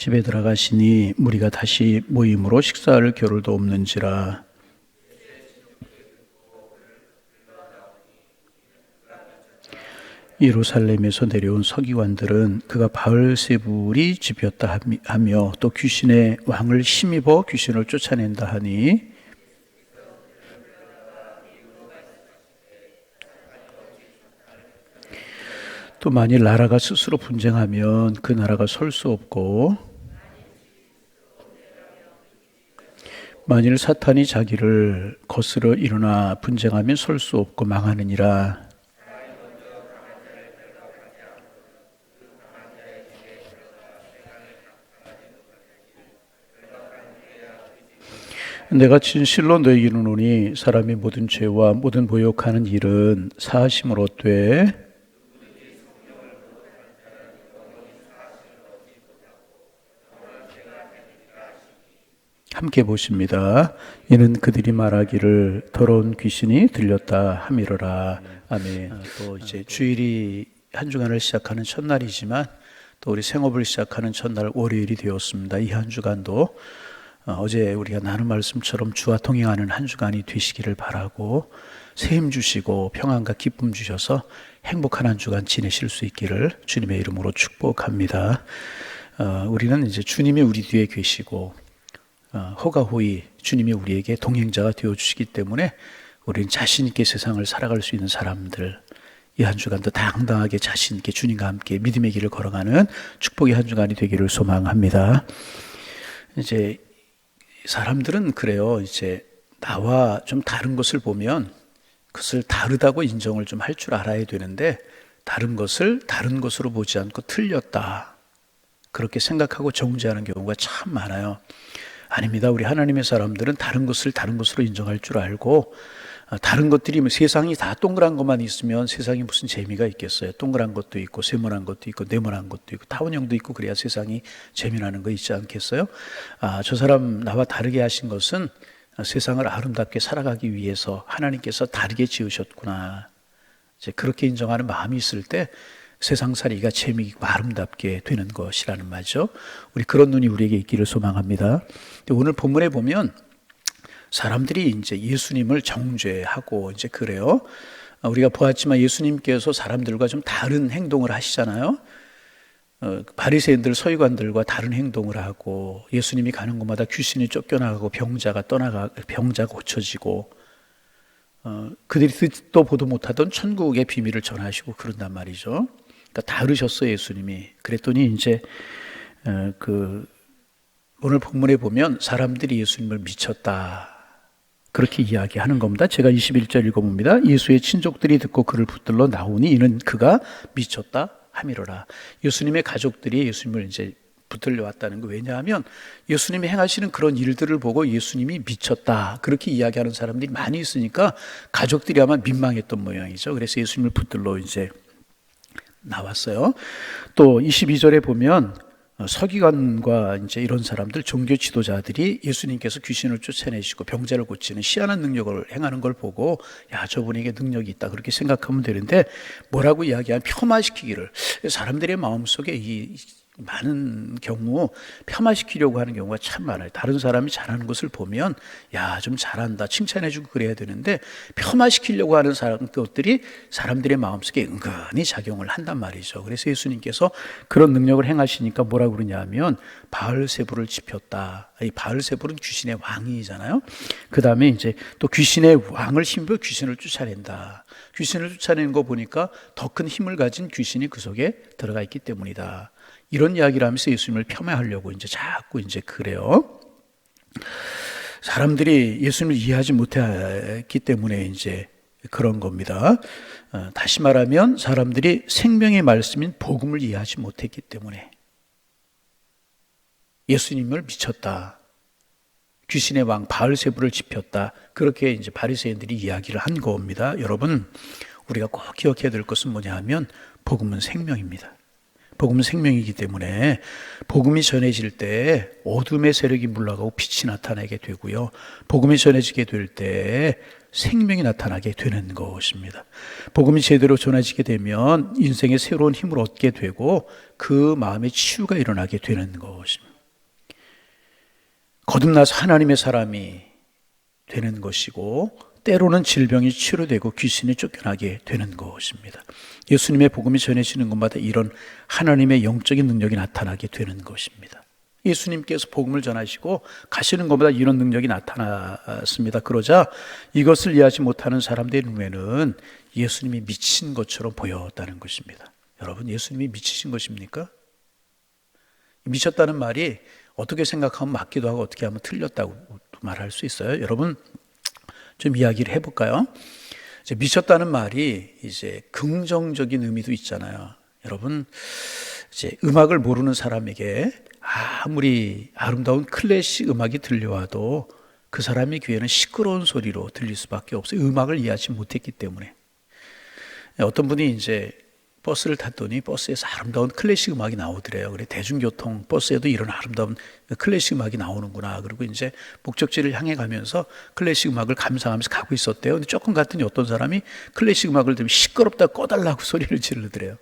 집에 들어가시니 무리가 다시 모임으로 식사할 겨를도 없는지라. 예루살렘에서 내려온 서기관들은 그가 바알세불이 집이었다 하며 또 귀신의 왕을 힘입어 귀신을 쫓아낸다 하니 또 만일 나라가 스스로 분쟁하면 그 나라가 설 수 없고 만일 사탄이 자기를 거스러 일어나 분쟁하면 설 수 없고 망하느니라. 내가 진실로 너에게 이르노니 사람이 모든 죄와 모든 모욕하는 일은 사하심을 얻되 함께 보십니다. 이는 그들이 말하기를 더러운 귀신이 들렸다 함이로라. 아멘. 또 이제 주일이 한 주간을 시작하는 첫날이지만 또 우리 생업을 시작하는 첫날 월요일이 되었습니다. 이 한 주간도 어제 우리가 나눈 말씀처럼 주와 동행하는 한 주간이 되시기를 바라고 새 힘 주시고 평안과 기쁨 주셔서 행복한 한 주간 지내실 수 있기를 주님의 이름으로 축복합니다. 우리는 이제 주님이 우리 뒤에 계시고 호가호이 주님이 우리에게 동행자가 되어주시기 때문에 우리는 자신 있게 세상을 살아갈 수 있는 사람들, 이 한 주간도 당당하게 자신 있게 주님과 함께 믿음의 길을 걸어가는 축복의 한 주간이 되기를 소망합니다. 이제 사람들은 그래요. 이제 나와 좀 다른 것을 보면 그것을 다르다고 인정을 좀 할 줄 알아야 되는데 다른 것을 다른 것으로 보지 않고 틀렸다 그렇게 생각하고 정죄하는 경우가 참 많아요. 아닙니다. 우리 하나님의 사람들은 다른 것을 다른 것으로 인정할 줄 알고 다른 것들이 세상이 다 동그란 것만 있으면 세상이 무슨 재미가 있겠어요. 동그란 것도 있고 세모난 것도 있고 네모난 것도 있고 타원형도 있고 그래야 세상이 재미나는 거 있지 않겠어요? 저 사람 나와 다르게 하신 것은 세상을 아름답게 살아가기 위해서 하나님께서 다르게 지으셨구나. 이제 그렇게 인정하는 마음이 있을 때 세상살이가 재미있고 아름답게 되는 것이라는 말이죠. 우리 그런 눈이 우리에게 있기를 소망합니다. 오늘 본문에 보면 사람들이 이제 예수님을 정죄하고 이제 그래요. 우리가 보았지만 예수님께서 사람들과 좀 다른 행동을 하시잖아요. 바리새인들 서기관들과 다른 행동을 하고 예수님이 가는 곳마다 귀신이 쫓겨나가고 병자가 고쳐지고 그들이 듣도 보도 못하던 천국의 비밀을 전하시고 그런단 말이죠. 그러니까 다르셨어요, 예수님이. 그랬더니 이제 오늘 본문에 보면 사람들이 예수님을 미쳤다 그렇게 이야기하는 겁니다. 제가 21절 읽어봅니다. 예수의 친족들이 듣고 그를 붙들러 나오니 이는 그가 미쳤다 함이로라. 예수님의 가족들이 예수님을 이제 붙들려 왔다는 거. 왜냐하면 예수님이 행하시는 그런 일들을 보고 예수님이 미쳤다 그렇게 이야기하는 사람들이 많이 있으니까 가족들이 아마 민망했던 모양이죠. 그래서 예수님을 붙들러 이제 나왔어요. 또 22절에 보면 서기관과 이제 이런 사람들, 종교 지도자들이 예수님께서 귀신을 쫓아내시고 병자를 고치는 희한한 능력을 행하는 걸 보고 야, 저분에게 능력이 있다 그렇게 생각하면 되는데 뭐라고 이야기하면 폄하시키기를. 사람들의 마음속에 이 많은 경우 폄하시키려고 하는 경우가 참 많아요. 다른 사람이 잘하는 것을 보면 야, 좀 잘한다 칭찬해주고 그래야 되는데 폄하시키려고 하는 것들이 사람들의 마음속에 은근히 작용을 한단 말이죠. 그래서 예수님께서 그런 능력을 행하시니까 뭐라고 그러냐면 바알세불을 지폈다. 이 바알세불은 귀신의 왕이잖아요. 그 다음에 이제 또 귀신의 왕을 힘입어 귀신을 쫓아낸다. 귀신을 쫓아내는 거 보니까 더 큰 힘을 가진 귀신이 그 속에 들어가 있기 때문이다. 이런 이야기를 하면서 예수님을 폄하하려고 이제 자꾸 이제 그래요. 사람들이 예수님을 이해하지 못했기 때문에 이제 그런 겁니다. 다시 말하면 사람들이 생명의 말씀인 복음을 이해하지 못했기 때문에 예수님을 미쳤다. 귀신의 왕 바알세불을 지폈다. 그렇게 이제 바리새인들이 이야기를 한 겁니다. 여러분, 우리가 꼭 기억해야 될 것은 뭐냐 하면 복음은 생명입니다. 복음은 생명이기 때문에 복음이 전해질 때 어둠의 세력이 물러가고 빛이 나타나게 되고요. 복음이 전해지게 될 때 생명이 나타나게 되는 것입니다. 복음이 제대로 전해지게 되면 인생의 새로운 힘을 얻게 되고 그 마음의 치유가 일어나게 되는 것입니다. 거듭나서 하나님의 사람이 되는 것이고 때로는 질병이 치료되고 귀신이 쫓겨나게 되는 것입니다. 예수님의 복음이 전해지는 곳마다 이런 하나님의 영적인 능력이 나타나게 되는 것입니다. 예수님께서 복음을 전하시고 가시는 것마다 이런 능력이 나타났습니다. 그러자 이것을 이해하지 못하는 사람들의 눈에는 예수님이 미친 것처럼 보였다는 것입니다. 여러분, 예수님이 미치신 것입니까? 미쳤다는 말이 어떻게 생각하면 맞기도 하고 어떻게 하면 틀렸다고 말할 수 있어요. 여러분, 좀 이야기를 해볼까요? 이제 미쳤다는 말이 이제 긍정적인 의미도 있잖아요. 여러분, 이제 음악을 모르는 사람에게 아무리 아름다운 클래식 음악이 들려와도 그 사람의 귀에는 시끄러운 소리로 들릴 수밖에 없어요. 음악을 이해하지 못했기 때문에. 어떤 분이 이제 버스를 탔더니 버스에서 아름다운 클래식 음악이 나오더래요. 그래, 대중교통 버스에도 이런 아름다운 클래식 음악이 나오는구나. 그리고 이제 목적지를 향해 가면서 클래식 음악을 감상하면서 가고 있었대요. 근데 조금 갔더니 어떤 사람이 클래식 음악을 들으면 시끄럽다 꺼달라고 소리를 지르더래요.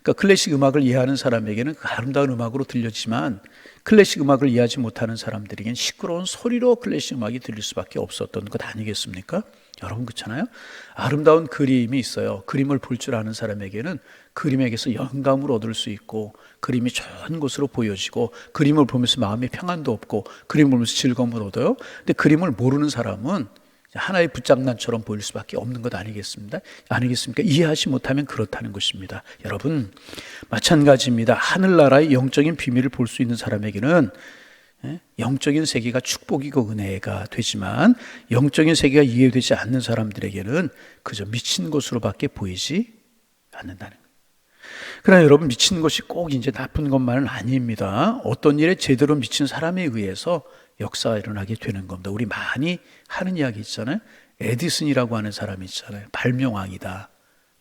그러니까 클래식 음악을 이해하는 사람에게는 그 아름다운 음악으로 들렸지만 클래식 음악을 이해하지 못하는 사람들에게는 시끄러운 소리로 클래식 음악이 들릴 수밖에 없었던 것 아니겠습니까? 여러분, 그렇잖아요. 아름다운 그림이 있어요. 그림을 볼 줄 아는 사람에게는 그림에게서 영감을 얻을 수 있고 그림이 좋은 곳으로 보여지고 그림을 보면서 마음의 평안도 없고 그림을 보면서 즐거움을 얻어요. 근데 그림을 모르는 사람은 하나의 붓장난처럼 보일 수밖에 없는 것 아니겠습니까? 이해하지 못하면 그렇다는 것입니다. 여러분, 마찬가지입니다. 하늘나라의 영적인 비밀을 볼 수 있는 사람에게는 영적인 세계가 축복이고 은혜가 되지만 영적인 세계가 이해되지 않는 사람들에게는 그저 미친 것으로밖에 보이지 않는다는 거예요. 그러나 여러분, 미친 것이 꼭 이제 나쁜 것만은 아닙니다. 어떤 일에 제대로 미친 사람에 의해서 역사가 일어나게 되는 겁니다. 우리 많이 하는 이야기 있잖아요. 에디슨이라고 하는 사람이 있잖아요. 발명왕이다.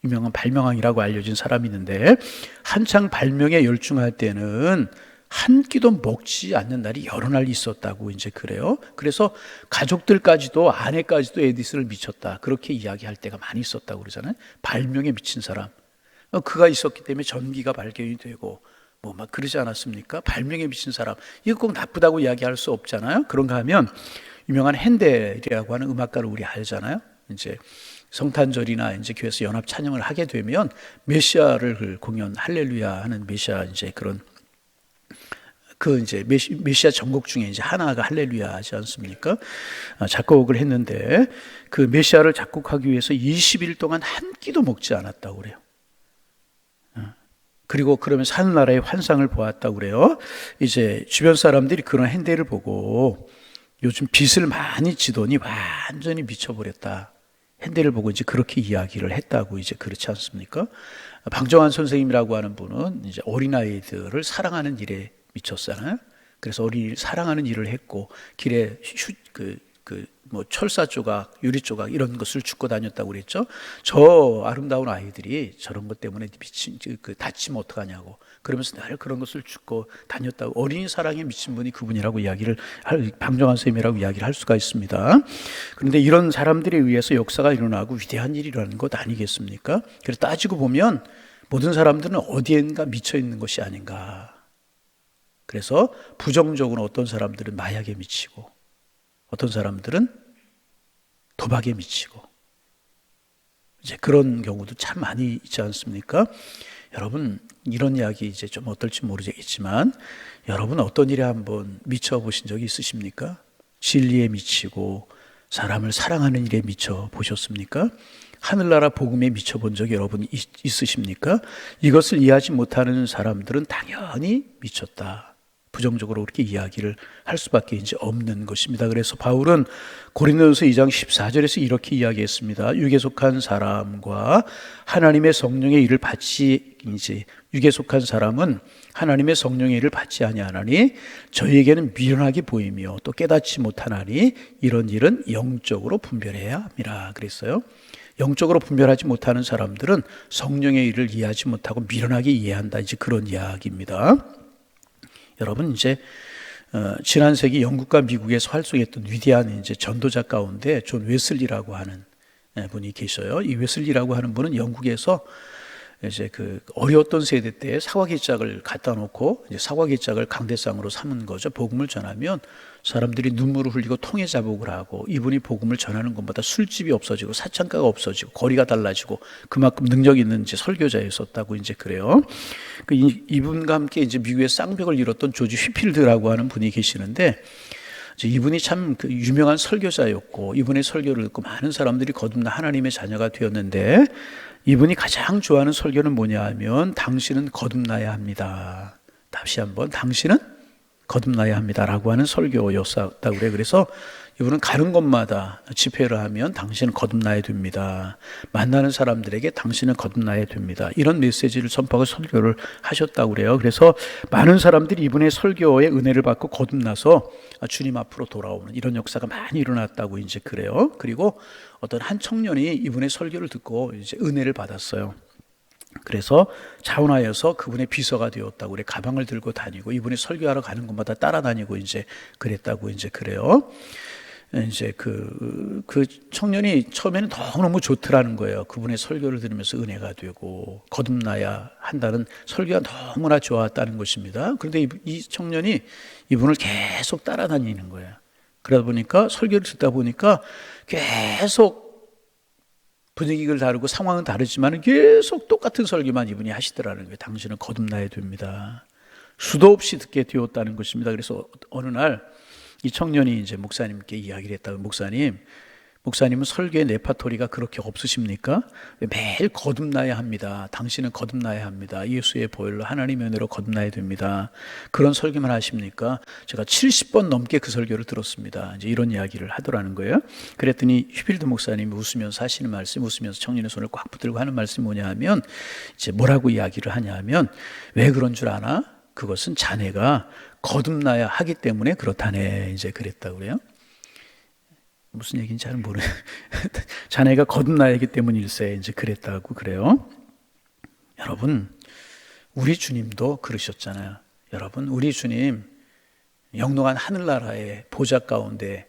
유명한 발명왕이라고 알려진 사람이 있는데 한창 발명에 열중할 때는 한 끼도 먹지 않는 날이 여러 날 있었다고 이제 그래요. 그래서 가족들까지도 아내까지도 에디슨을 미쳤다 그렇게 이야기할 때가 많이 있었다고 그러잖아요. 발명에 미친 사람. 그가 있었기 때문에 전기가 발견이 되고 뭐 막 그러지 않았습니까? 발명에 미친 사람. 이거 꼭 나쁘다고 이야기할 수 없잖아요. 그런가 하면 유명한 핸델이라고 하는 음악가를 우리 알잖아요. 이제 성탄절이나 이제 교회에서 연합 찬양을 하게 되면 메시아를 공연 할렐루야 하는 메시아 이제 그런 그 이제 메시아 전곡 중에 이제 하나가 할렐루야 하지 않습니까? 작곡을 했는데 그 메시아를 작곡하기 위해서 20일 동안 한 끼도 먹지 않았다고 그래요. 그리고 그러면서 하늘나라의 환상을 보았다고 그래요. 이제 주변 사람들이 그런 핸델을 보고 요즘 빚을 많이 지더니 완전히 미쳐버렸다. 핸델을 보고 이제 그렇게 이야기를 했다고 이제 그렇지 않습니까? 방정환 선생님이라고 하는 분은 이제 어린아이들을 사랑하는 일에 미쳤잖아요. 그래서 어린이를 사랑하는 일을 했고 길에 뭐 철사 조각, 유리 조각 이런 것을 줍고 다녔다고 그랬죠. 저 아름다운 아이들이 저런 것 때문에 다치면 어떡하냐고 그러면서 늘 그런 것을 줍고 다녔다고. 어린이 사랑에 미친 분이 그분이라고 방정환 선생님이라고 이야기를 할 수가 있습니다. 그런데 이런 사람들에 의해서 역사가 일어나고 위대한 일이 일어나는 것 아니겠습니까? 그래서 따지고 보면 모든 사람들은 어디엔가 미쳐 있는 것이 아닌가. 그래서 부정적으로 어떤 사람들은 마약에 미치고 어떤 사람들은 도박에 미치고 이제 그런 경우도 참 많이 있지 않습니까? 여러분, 이런 이야기 이제 좀 어떨지 모르겠지만 여러분 어떤 일에 한번 미쳐 보신 적이 있으십니까? 진리에 미치고 사람을 사랑하는 일에 미쳐 보셨습니까? 하늘나라 복음에 미쳐 본 적이 여러분 있으십니까? 이것을 이해하지 못하는 사람들은 당연히 미쳤다. 부정적으로 그렇게 이야기를 할 수밖에 이제 없는 것입니다. 그래서 바울은 고린도전서 2장 14절에서 이렇게 이야기했습니다. 육에 속한 사람과 하나님의 성령의 일을 받지 이제 육에 속한 사람은 하나님의 성령의 일을 받지 아니하나니 저희에게는 미련하게 보이며 또 깨닫지 못하나니 이런 일은 영적으로 분별해야 함이라 그랬어요. 영적으로 분별하지 못하는 사람들은 성령의 일을 이해하지 못하고 미련하게 이해한다. 이제 그런 이야기입니다. 여러분, 이제 지난 세기 영국과 미국에서 활동했던 위대한 이제 전도자 가운데 존 웨슬리라고 하는 분이 계셔요. 이 웨슬리라고 하는 분은 영국에서 이제 그 어려웠던 세대 때 사과기짝을 갖다 놓고 이제 사과기짝을 강대상으로 삼은 거죠. 복음을 전하면 사람들이 눈물을 흘리고 통해 자복을 하고, 이분이 복음을 전하는 것보다 술집이 없어지고 사창가가 없어지고 거리가 달라지고 그만큼 능력 있는 이제 설교자였었다고 이제 그래요. 이분과 함께 이제 미국의 쌍벽을 이뤘던 조지 휘필드라고 하는 분이 계시는데, 이분이 참 그 유명한 설교자였고, 이분의 설교를 듣고 많은 사람들이 거듭나 하나님의 자녀가 되었는데, 이분이 가장 좋아하는 설교는 뭐냐 하면, 당신은 거듭나야 합니다. 다시 한번, 당신은 거듭나야 합니다라고 하는 설교였다고 그래. 그래서 이분은 가는 곳마다 집회를 하면 당신은 거듭나야 됩니다. 만나는 사람들에게 당신은 거듭나야 됩니다. 이런 메시지를 전파하고 설교를 하셨다고 그래요. 그래서 많은 사람들이 이분의 설교에 은혜를 받고 거듭나서 주님 앞으로 돌아오는 이런 역사가 많이 일어났다고 이제 그래요. 그리고 어떤 한 청년이 이분의 설교를 듣고 이제 은혜를 받았어요. 그래서 자원하여서 그분의 비서가 되었다고 그래. 가방을 들고 다니고 이분이 설교하러 가는 곳마다 따라다니고 이제 그랬다고 이제 그래요. 이제 그 청년이 처음에는 너무 좋더라는 거예요. 그분의 설교를 들으면서 은혜가 되고 거듭나야 한다는 설교가 너무나 좋았다는 것입니다. 그런데 이 청년이 이분을 계속 따라다니는 거예요. 그러다 보니까 설교를 듣다 보니까 계속 분위기를 다르고 상황은 다르지만 계속 똑같은 설교만 이분이 하시더라는 거예요. 당신은 거듭나야 됩니다. 수도 없이 듣게 되었다는 것입니다. 그래서 어느 날 이 청년이 이제 목사님께 이야기를 했다고, 목사님은 설교의 레파토리가 그렇게 없으십니까? 매일 거듭나야 합니다. 당신은 거듭나야 합니다. 예수의 보혈로 하나님의 은혜로 거듭나야 됩니다. 그런 설교만 하십니까? 제가 70번 넘게 그 설교를 들었습니다. 이제 이런 이야기를 하더라는 거예요. 그랬더니 휘필드 목사님이 웃으면서 하시는 말씀, 웃으면서 청년의 손을 꽉 붙들고 하는 말씀이 뭐냐 하면, 이제 뭐라고 이야기를 하냐 하면, 왜 그런 줄 아나? 그것은 자네가 거듭나야 하기 때문에 그렇다네. 이제 그랬다고 그래요. 무슨 얘기인지 잘 모르. 자네가 거듭나야 하기 때문일세. 이제 그랬다고 그래요. 여러분, 우리 주님도 그러셨잖아요. 여러분, 우리 주님 영롱한 하늘나라의 보좌 가운데,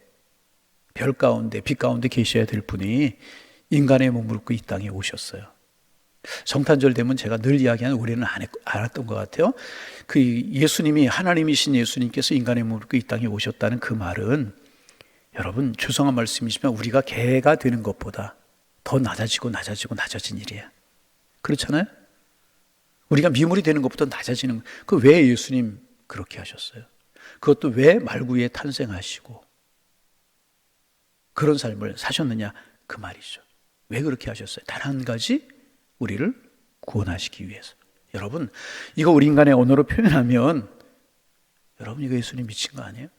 별 가운데, 빛 가운데 계셔야 될 분이 인간의 몸을 입고 이 땅에 오셨어요. 성탄절 되면 제가 늘 이야기하는, 우리는 안 했던 것 같아요. 그 예수님이, 하나님이신 예수님께서 인간의 몸을 입고 이 땅에 오셨다는 그 말은, 여러분, 죄송한 말씀이지만 우리가 개가 되는 것보다 더 낮아지고 낮아진 일이에요. 그렇잖아요? 우리가 미물이 되는 것보다 낮아지는, 그 왜 예수님 그렇게 하셨어요? 그것도 왜 말구에 탄생하시고 그런 삶을 사셨느냐, 그 말이죠. 왜 그렇게 하셨어요? 단 한 가지, 우리를 구원하시기 위해서. 여러분, 이거 우리 인간의 언어로 표현하면, 여러분, 이거 예수님 미친 거 아니에요?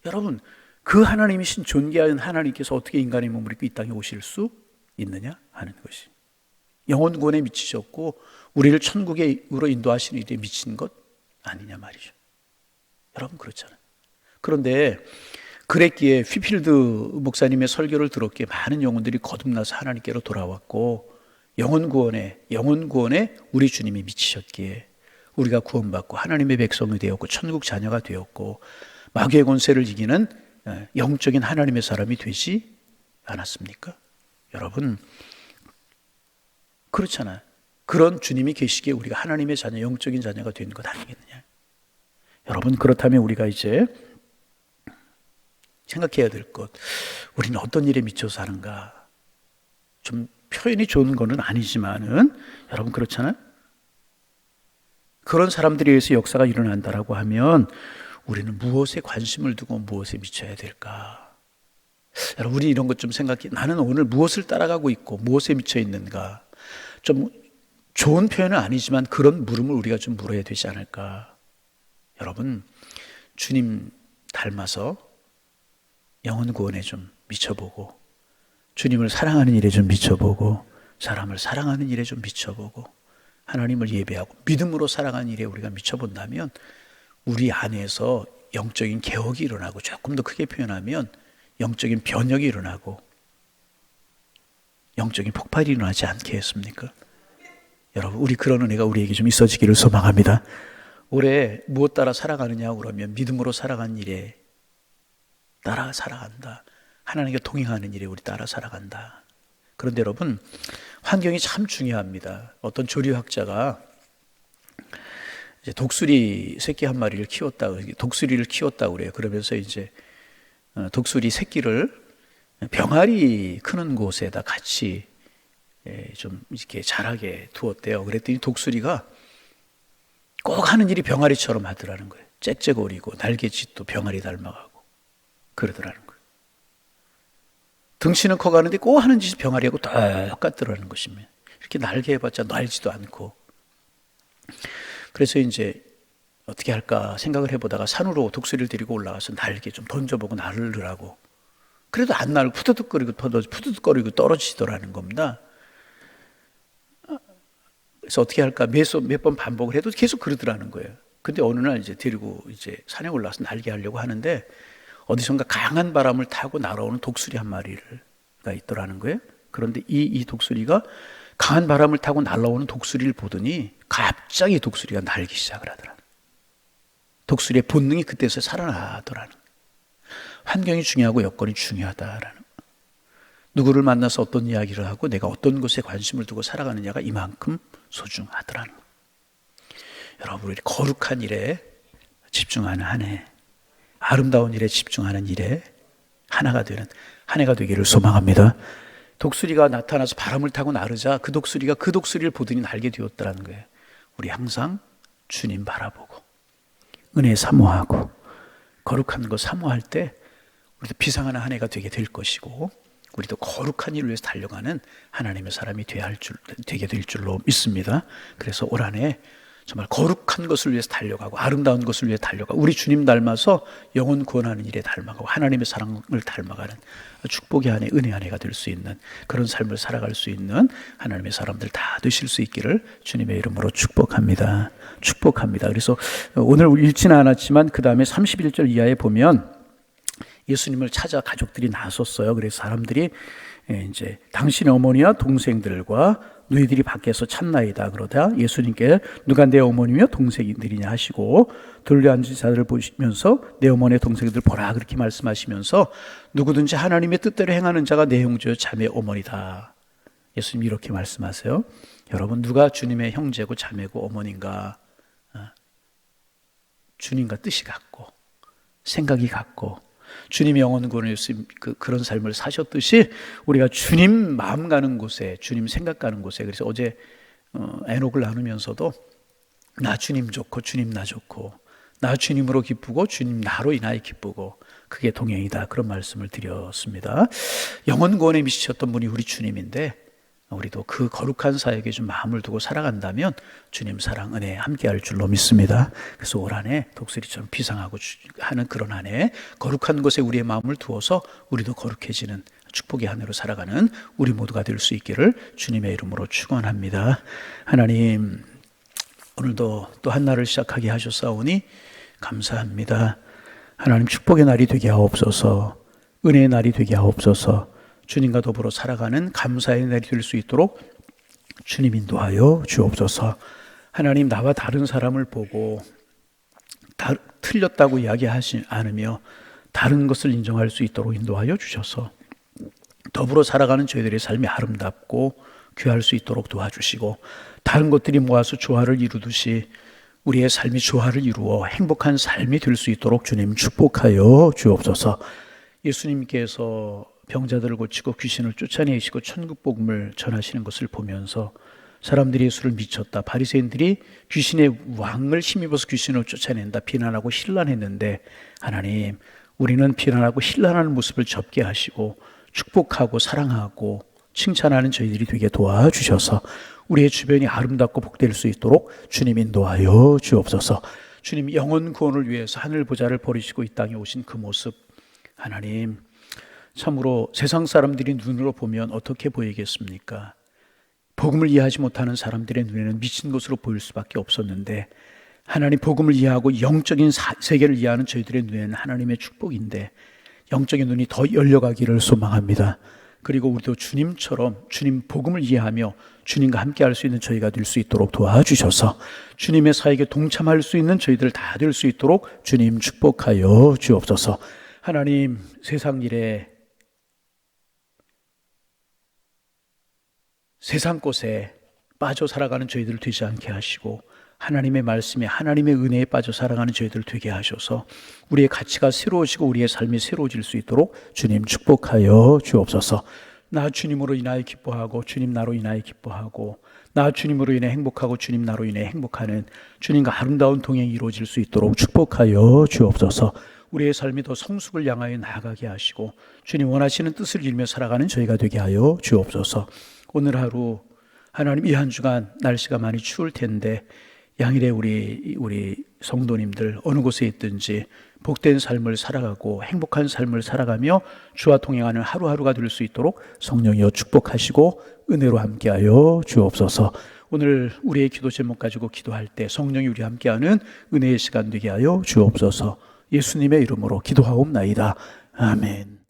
여러분, 그 하나님이신 존귀한 하나님께서 어떻게 인간의 몸을 입고 이 땅에 오실 수 있느냐 하는 것이, 영혼 구원에 미치셨고 우리를 천국으로 인도하시는 일에 미친 것 아니냐 말이죠. 여러분, 그렇잖아요. 그런데 그랬기에 휘필드 목사님의 설교를 들었기에 많은 영혼들이 거듭나서 하나님께로 돌아왔고, 영혼 구원에 우리 주님이 미치셨기에 우리가 구원받고 하나님의 백성이 되었고 천국 자녀가 되었고 마귀의 권세를 이기는 영적인 하나님의 사람이 되지 않았습니까? 여러분, 그렇잖아요. 그런 주님이 계시기에 우리가 하나님의 자녀, 영적인 자녀가 되는 것 아니겠느냐. 여러분, 그렇다면 우리가 이제 생각해야 될 것, 우리는 어떤 일에 미쳐 사는가. 좀 표현이 좋은 거는 아니지만은, 여러분, 그렇잖아요. 그런 사람들에 의해서 역사가 일어난다라고 하면 우리는 무엇에 관심을 두고 무엇에 미쳐야 될까? 여러분, 우리 이런 것 좀 생각해. 나는 오늘 무엇을 따라가고 있고 무엇에 미쳐 있는가? 좀 좋은 표현은 아니지만 그런 물음을 우리가 좀 물어야 되지 않을까? 여러분, 주님 닮아서 영혼 구원에 좀 미쳐보고, 주님을 사랑하는 일에 좀 미쳐보고, 사람을 사랑하는 일에 좀 미쳐보고, 하나님을 예배하고 믿음으로 살아가는 일에 우리가 미쳐본다면 우리 안에서 영적인 개혁이 일어나고, 조금 더 크게 표현하면 영적인 변혁이 일어나고 영적인 폭발이 일어나지 않겠습니까? 여러분, 우리 그런 은혜가 우리에게 좀 있어지기를 소망합니다. 올해 무엇 따라 살아가느냐 그러면 믿음으로 살아가는 일에 따라 살아간다. 하나님과 동행하는 일에 우리 따라 살아간다. 그런데 여러분, 환경이 참 중요합니다. 어떤 조류학자가 이제 독수리 새끼 한 마리를 독수리를 키웠다고 그래요. 그러면서 이제 독수리 새끼를 병아리 크는 곳에다 같이 좀 이렇게 자라게 두었대요. 그랬더니 독수리가 꼭 하는 일이 병아리처럼 하더라는 거예요. 짹짹거리고 날개짓도 병아리 닮아가고 그러더라는 거예요. 덩치는 커가는데 꼭 하는 짓이 병아리하고 똑같더라는 것입니다. 이렇게 날개 해봤자 날지도 않고. 그래서 이제 어떻게 할까 생각을 해보다가 산으로 독수리를 데리고 올라가서 날개 좀 던져보고 날으라고. 그래도 안 날고 푸드득거리고 떨어지더라는 겁니다. 그래서 어떻게 할까 몇 번 반복을 해도 계속 그러더라는 거예요. 근데 어느 날 이제 데리고 이제 산에 올라가서 날게 하려고 하는데 어디선가 강한 바람을 타고 날아오는 독수리 한 마리가 있더라는 거예요. 그런데 이 독수리가 강한 바람을 타고 날아오는 독수리를 보더니 갑자기 독수리가 날기 시작을 하더라. 독수리의 본능이 그때서 살아나더라는 거예요. 환경이 중요하고 여건이 중요하다라는 거예요. 누구를 만나서 어떤 이야기를 하고 내가 어떤 것에 관심을 두고 살아가느냐가 이만큼 소중하더라는 거예요. 여러분, 우리 거룩한 일에 집중하는 한 해, 아름다운 일에 집중하는 일에 하나가 되는 한 해가 되기를 소망합니다. 독수리가 나타나서 바람을 타고 나르자 그 독수리가 그 독수리를 보더니 날게 되었다는 거예요. 우리 항상 주님 바라보고 은혜 사모하고 거룩한 거 사모할 때 우리도 비상하는 한 해가 되게 될 것이고 우리도 거룩한 일을 위해서 달려가는 하나님의 사람이 되게 될 줄로 믿습니다. 그래서 올 한 해 정말 거룩한 것을 위해서 달려가고 아름다운 것을 위해 달려가고 우리 주님 닮아서 영혼 구원하는 일에 닮아가고 하나님의 사랑을 닮아가는 축복의 한 해, 은혜의 한 해가 될 수 있는 그런 삶을 살아갈 수 있는 하나님의 사람들 다 되실 수 있기를 주님의 이름으로 축복합니다. 축복합니다. 그래서 오늘 읽지는 않았지만 그 다음에 31절 이하에 보면 예수님을 찾아 가족들이 나섰어요. 그래서 사람들이 이제 당신의 어머니와 동생들과 너희들이 밖에서 찾나이다 그러다 예수님께 누가 내 어머니며 동생들이냐 하시고 들려앉은 자들을 보시면서 내 어머니의 동생들 보라 그렇게 말씀하시면서 누구든지 하나님의 뜻대로 행하는 자가 내 형제요 자매 어머니다. 예수님 이렇게 말씀하세요. 여러분 누가 주님의 형제고 자매고 어머니인가? 주님과 뜻이 같고 생각이 같고 주님의 영혼 구원을 위해서 그런 삶을 사셨듯이 우리가 주님 마음 가는 곳에 주님 생각 가는 곳에 그래서 어제 애녹을 나누면서도 나 주님 좋고 주님 나 좋고 나 주님으로 기쁘고 주님 나로 인하여 기쁘고 그게 동행이다 그런 말씀을 드렸습니다. 영혼 구원에 미치셨던 분이 우리 주님인데 우리도 그 거룩한 사역에 좀 마음을 두고 살아간다면 주님 사랑 은혜에 함께할 줄로 믿습니다. 그래서 올 한 해 독수리처럼 비상하고 하는 그런 한 해 거룩한 것에 우리의 마음을 두어서 우리도 거룩해지는 축복의 한 해로 살아가는 우리 모두가 될 수 있기를 주님의 이름으로 축원합니다. 하나님 오늘도 또 한 날을 시작하게 하셨사오니 감사합니다. 하나님 축복의 날이 되게 하옵소서 은혜의 날이 되게 하옵소서 주님과 더불어 살아가는 감사의 날이 될 수 있도록 주님 인도하여 주옵소서. 하나님 나와 다른 사람을 보고 틀렸다고 이야기하지 않으며 다른 것을 인정할 수 있도록 인도하여 주셔서 더불어 살아가는 저희들의 삶이 아름답고 귀할 수 있도록 도와주시고 다른 것들이 모아서 조화를 이루듯이 우리의 삶이 조화를 이루어 행복한 삶이 될 수 있도록 주님 축복하여 주옵소서. 예수님께서 병자들을 고치고 귀신을 쫓아내시고 천국 복음을 전하시는 것을 보면서 사람들이 예수를 미쳤다. 바리새인들이 귀신의 왕을 힘입어서 귀신을 쫓아낸다. 비난하고 신란했는데 하나님 우리는 비난하고 신란하는 모습을 접게 하시고 축복하고 사랑하고 칭찬하는 저희들이 되게 도와주셔서 우리의 주변이 아름답고 복될 수 있도록 주님 인도하여 주옵소서. 주님 영혼 구원을 위해서 하늘 보좌를 버리시고 이 땅에 오신 그 모습 하나님 참으로 세상 사람들이 눈으로 보면 어떻게 보이겠습니까? 복음을 이해하지 못하는 사람들의 눈에는 미친 것으로 보일 수밖에 없었는데 하나님 복음을 이해하고 영적인 세계를 이해하는 저희들의 눈에는 하나님의 축복인데 영적인 눈이 더 열려가기를 소망합니다. 그리고 우리도 주님처럼 주님 복음을 이해하며 주님과 함께 할 수 있는 저희가 될 수 있도록 도와주셔서 주님의 사역에 동참할 수 있는 저희들 다 될 수 있도록 주님 축복하여 주옵소서. 하나님 세상 일에 세상 것에 빠져 살아가는 저희들 되지 않게 하시고 하나님의 말씀에 하나님의 은혜에 빠져 살아가는 저희들 되게 하셔서 우리의 가치가 새로워지고 우리의 삶이 새로워질 수 있도록 주님 축복하여 주옵소서. 나 주님으로 인하여 기뻐하고 주님 나로 인하여 기뻐하고 나 주님으로 인해 행복하고 주님 나로 인해 행복하는 주님과 아름다운 동행이 이루어질 수 있도록 축복하여 주옵소서. 우리의 삶이 더 성숙을 향하여 나아가게 하시고 주님 원하시는 뜻을 이루며 살아가는 저희가 되게 하여 주옵소서. 오늘 하루 하나님 이 한 주간 날씨가 많이 추울 텐데 양일에 우리 성도님들 어느 곳에 있든지 복된 삶을 살아가고 행복한 삶을 살아가며 주와 동행하는 하루하루가 될 수 있도록 성령이여 축복하시고 은혜로 함께하여 주옵소서. 오늘 우리의 기도 제목 가지고 기도할 때 성령이 우리 함께하는 은혜의 시간 되게 하여 주옵소서. 예수님의 이름으로 기도하옵나이다. 아멘.